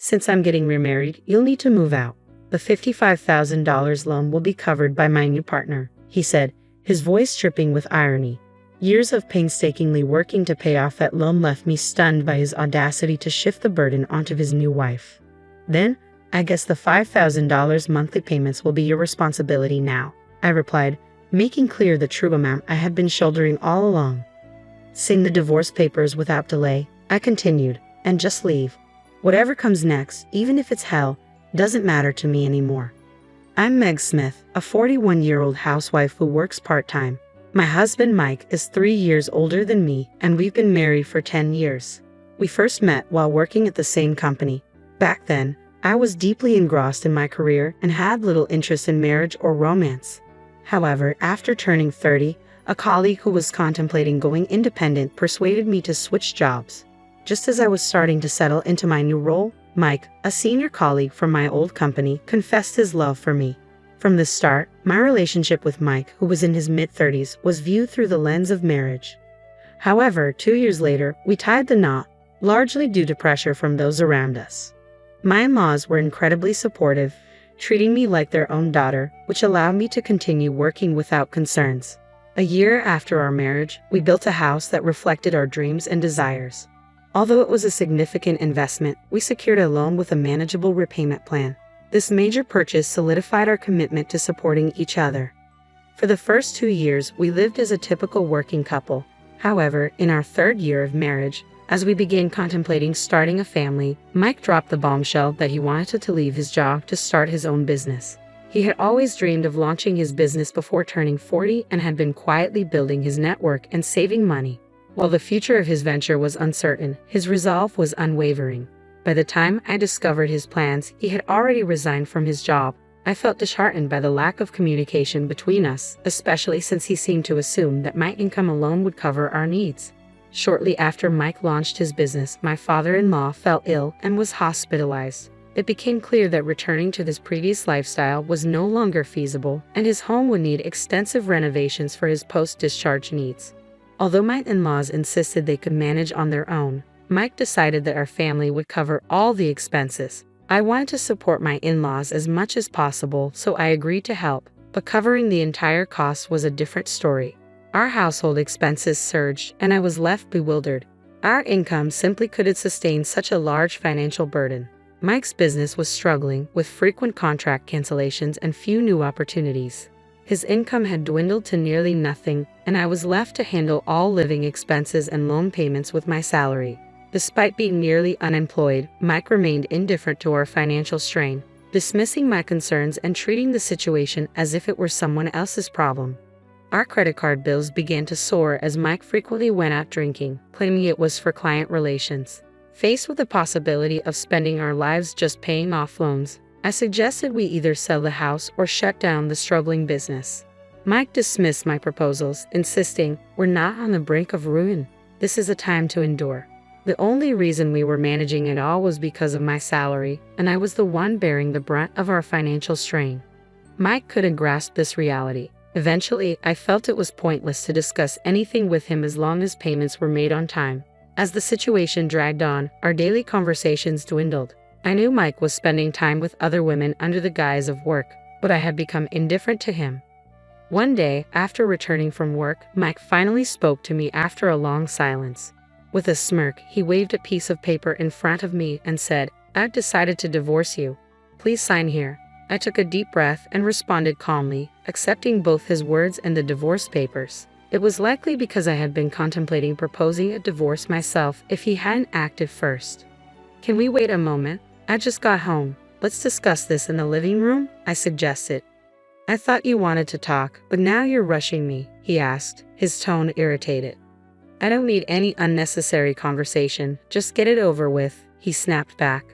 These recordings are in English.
Since I'm getting remarried, you'll need to move out. The $55,000 loan will be covered by my new partner," he said, his voice dripping with irony. Years of painstakingly working to pay off that loan left me stunned by his audacity to shift the burden onto his new wife. "Then, I guess the $5,000 monthly payments will be your responsibility now," I replied, making clear the true amount I had been shouldering all along. "Sign the divorce papers without delay," I continued, "and just leave. Whatever comes next, even if it's hell, doesn't matter to me anymore." I'm Meg Smith, a 41-year-old housewife who works part-time. My husband Mike is 3 years older than me, and we've been married for 10 years. We first met while working at the same company. Back then, I was deeply engrossed in my career and had little interest in marriage or romance. However, after turning 30, a colleague who was contemplating going independent persuaded me to switch jobs. Just as I was starting to settle into my new role, Mike, a senior colleague from my old company, confessed his love for me. From the start, my relationship with Mike, who was in his mid-30s, was viewed through the lens of marriage. However, 2 years later, we tied the knot, largely due to pressure from those around us. My in-laws were incredibly supportive, treating me like their own daughter, which allowed me to continue working without concerns. A year after our marriage, we built a house that reflected our dreams and desires. Although it was a significant investment, we secured a loan with a manageable repayment plan. This major purchase solidified our commitment to supporting each other. For the first 2 years, we lived as a typical working couple. However, in our 3rd year of marriage, as we began contemplating starting a family, Mike dropped the bombshell that he wanted to leave his job to start his own business. He had always dreamed of launching his business before turning 40 and had been quietly building his network and saving money. While the future of his venture was uncertain, his resolve was unwavering. By the time I discovered his plans, he had already resigned from his job. I felt disheartened by the lack of communication between us, especially since he seemed to assume that my income alone would cover our needs. Shortly after Mike launched his business, my father-in-law fell ill and was hospitalized. It became clear that returning to his previous lifestyle was no longer feasible, and his home would need extensive renovations for his post-discharge needs. Although my in-laws insisted they could manage on their own, Mike decided that our family would cover all the expenses. I wanted to support my in-laws as much as possible, so I agreed to help, but covering the entire cost was a different story. Our household expenses surged, and I was left bewildered. Our income simply couldn't sustain such a large financial burden. Mike's business was struggling, with frequent contract cancellations and few new opportunities. His income had dwindled to nearly nothing, and I was left to handle all living expenses and loan payments with my salary. Despite being nearly unemployed, Mike remained indifferent to our financial strain, dismissing my concerns and treating the situation as if it were someone else's problem. Our credit card bills began to soar as Mike frequently went out drinking, claiming it was for client relations. Faced with the possibility of spending our lives just paying off loans, I suggested we either sell the house or shut down the struggling business. Mike dismissed my proposals, insisting, "We're not on the brink of ruin. This is a time to endure." The only reason we were managing it all was because of my salary, and I was the one bearing the brunt of our financial strain. Mike couldn't grasp this reality. Eventually, I felt it was pointless to discuss anything with him as long as payments were made on time. As the situation dragged on, our daily conversations dwindled. I knew Mike was spending time with other women under the guise of work, but I had become indifferent to him. One day, after returning from work, Mike finally spoke to me after a long silence. With a smirk, he waved a piece of paper in front of me and said, "I've decided to divorce you. Please sign here." I took a deep breath and responded calmly, accepting both his words and the divorce papers. It was likely because I had been contemplating proposing a divorce myself if he hadn't acted first. "Can we wait a moment? I just got home. Let's discuss this in the living room," I suggested. "I thought you wanted to talk, but now you're rushing me," he asked, his tone irritated. "I don't need any unnecessary conversation, just get it over with," he snapped back.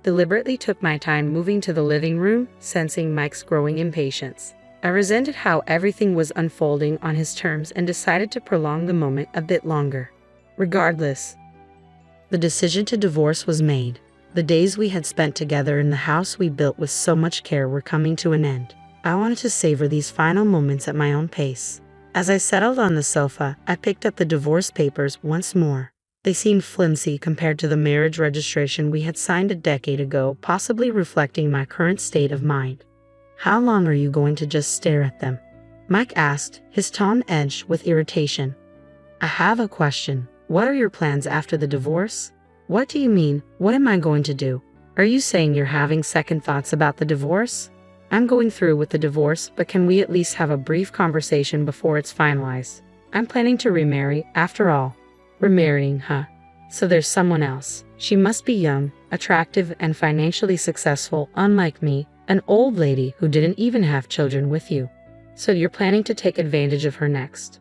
Deliberately took my time moving to the living room, sensing Mike's growing impatience. I resented how everything was unfolding on his terms and decided to prolong the moment a bit longer. Regardless, the decision to divorce was made. The days we had spent together in the house we built with so much care were coming to an end. I wanted to savor these final moments at my own pace. As I settled on the sofa, I picked up the divorce papers once more. They seemed flimsy compared to the marriage registration we had signed a decade ago, possibly reflecting my current state of mind. How long are you going to just stare at them? Mike asked, his tone edged with irritation. I have a question. What are your plans after the divorce? What do you mean? What am I going to do? Are you saying you're having second thoughts about the divorce? I'm going through with the divorce, but can we at least have a brief conversation before it's finalized? I'm planning to remarry, after all. Remarrying, huh? So there's someone else. She must be young, attractive, and financially successful, unlike me, an old lady who didn't even have children with you. So you're planning to take advantage of her next.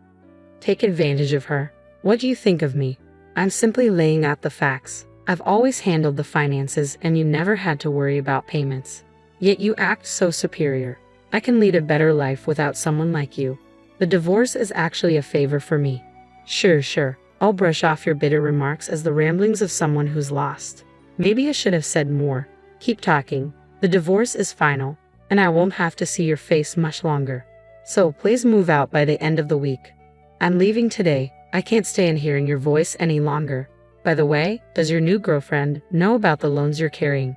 Take advantage of her? What do you think of me? I'm simply laying out the facts. I've always handled the finances and you never had to worry about payments. Yet you act so superior. I can lead a better life without someone like you. The divorce is actually a favor for me. Sure. I'll brush off your bitter remarks as the ramblings of someone who's lost. Maybe I should have said more. Keep talking. The divorce is final, and I won't have to see your face much longer. So please move out by the end of the week. I'm leaving today. I can't stand hearing your voice any longer. By the way, does your new girlfriend know about the loans you're carrying?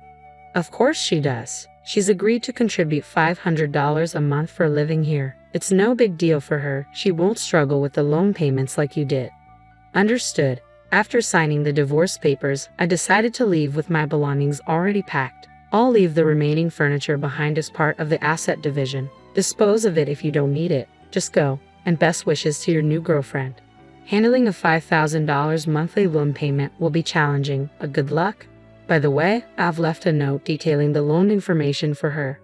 Of course she does. She's agreed to contribute $500 a month for living here. It's no big deal for her. She won't struggle with the loan payments like you did. Understood. After signing the divorce papers, I decided to leave with my belongings already packed. I'll leave the remaining furniture behind as part of the asset division. Dispose of it if you don't need it. Just go, and best wishes to your new girlfriend. Handling a $5,000 monthly loan payment will be challenging, but good luck. By the way, I've left a note detailing the loan information for her.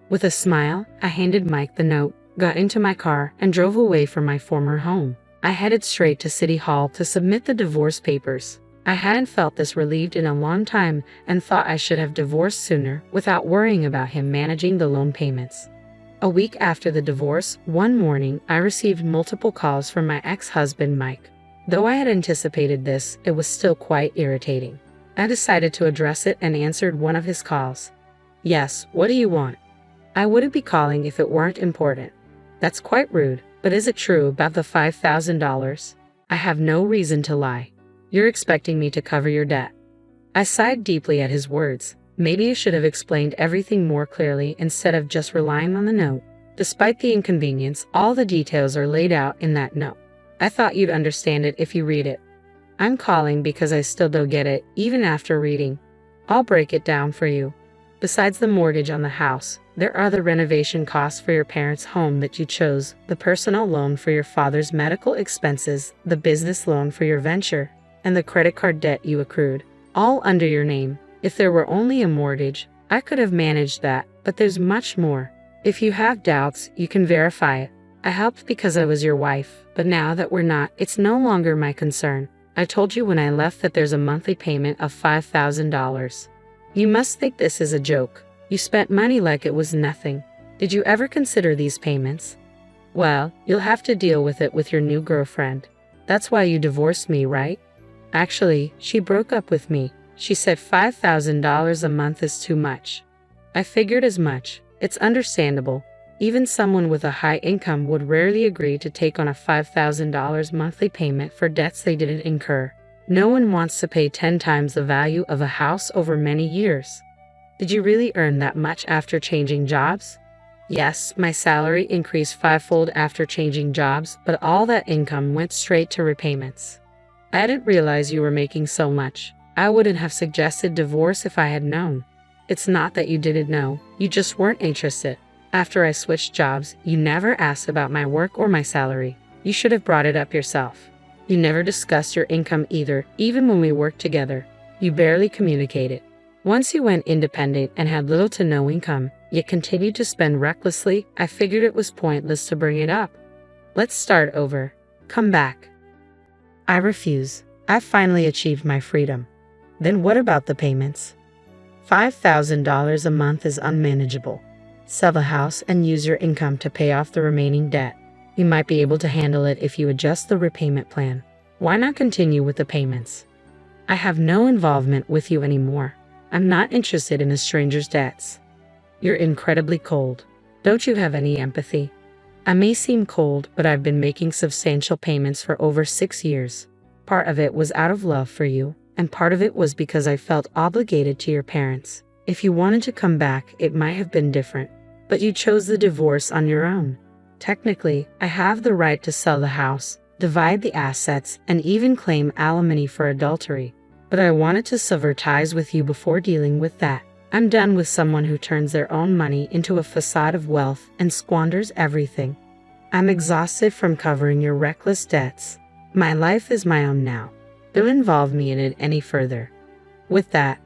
With a smile, I handed Mike the note, got into my car, and drove away from my former home. I headed straight to City Hall to submit the divorce papers. I hadn't felt this relieved in a long time and thought I should have divorced sooner without worrying about him managing the loan payments. A week after the divorce, one morning, I received multiple calls from my ex-husband Mike. Though I had anticipated this, it was still quite irritating. I decided to address it and answered one of his calls. Yes, what do you want? I wouldn't be calling if it weren't important. That's quite rude, but is it true about the $5,000? I have no reason to lie. You're expecting me to cover your debt. I sighed deeply at his words. Maybe I should have explained everything more clearly instead of just relying on the note. Despite the inconvenience, all the details are laid out in that note. I thought you'd understand it if you read it. I'm calling because I still don't get it, even after reading. I'll break it down for you. Besides the mortgage on the house, there are the renovation costs for your parents' home that you chose, the personal loan for your father's medical expenses, the business loan for your venture, and the credit card debt you accrued, all under your name. If there were only a mortgage, I could have managed that, but there's much more. If you have doubts, you can verify it. I helped because I was your wife, but now that we're not, it's no longer my concern. I told you when I left that there's a monthly payment of $5,000. You must think this is a joke. You spent money like it was nothing. Did you ever consider these payments? Well, you'll have to deal with it with your new girlfriend. That's why you divorced me, right? Actually, she broke up with me. She said $5,000 a month is too much. I figured as much. It's understandable. Even someone with a high income would rarely agree to take on a $5,000 monthly payment for debts they didn't incur. No one wants to pay 10 times the value of a house over many years. Did you really earn that much after changing jobs? Yes, my salary increased fivefold after changing jobs, but all that income went straight to repayments. I didn't realize you were making so much. I wouldn't have suggested divorce if I had known. It's not that you didn't know, you just weren't interested. After I switched jobs, you never asked about my work or my salary. You should have brought it up yourself. You never discussed your income either, even when we worked together. You barely communicated. Once you went independent and had little to no income, yet continued to spend recklessly, I figured it was pointless to bring it up. Let's start over. Come back. I refuse. I've finally achieved my freedom. Then what about the payments? $5,000 a month is unmanageable. Sell the house and use your income to pay off the remaining debt. You might be able to handle it if you adjust the repayment plan. Why not continue with the payments? I have no involvement with you anymore. I'm not interested in a stranger's debts. You're incredibly cold. Don't you have any empathy? I may seem cold, but I've been making substantial payments for over 6 years. Part of it was out of love for you, and part of it was because I felt obligated to your parents. If you wanted to come back, it might have been different. But you chose the divorce on your own. Technically, I have the right to sell the house, divide the assets, and even claim alimony for adultery. But I wanted to sever ties with you before dealing with that. I'm done with someone who turns their own money into a facade of wealth and squanders everything. I'm exhausted from covering your reckless debts. My life is my own now. Don't involve me in it any further. With that,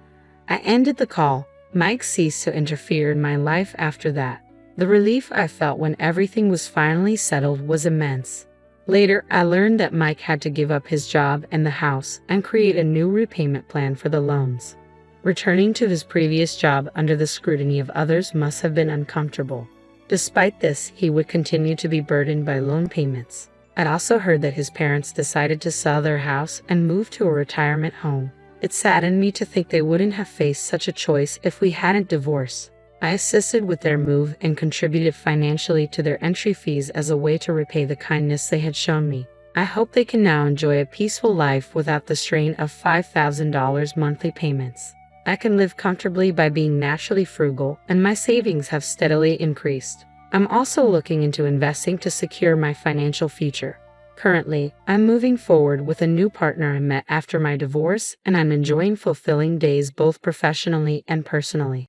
I ended the call. Mike ceased to interfere in my life after that. The relief I felt when everything was finally settled was immense. Later, I learned that Mike had to give up his job and the house and create a new repayment plan for the loans. Returning to his previous job under the scrutiny of others must have been uncomfortable. Despite this, he would continue to be burdened by loan payments. I'd also heard that his parents decided to sell their house and move to a retirement home. It saddened me to think they wouldn't have faced such a choice if we hadn't divorced. I assisted with their move and contributed financially to their entry fees as a way to repay the kindness they had shown me. I hope they can now enjoy a peaceful life without the strain of $5,000 monthly payments. I can live comfortably by being naturally frugal, and my savings have steadily increased. I'm also looking into investing to secure my financial future. Currently, I'm moving forward with a new partner I met after my divorce, and I'm enjoying fulfilling days both professionally and personally.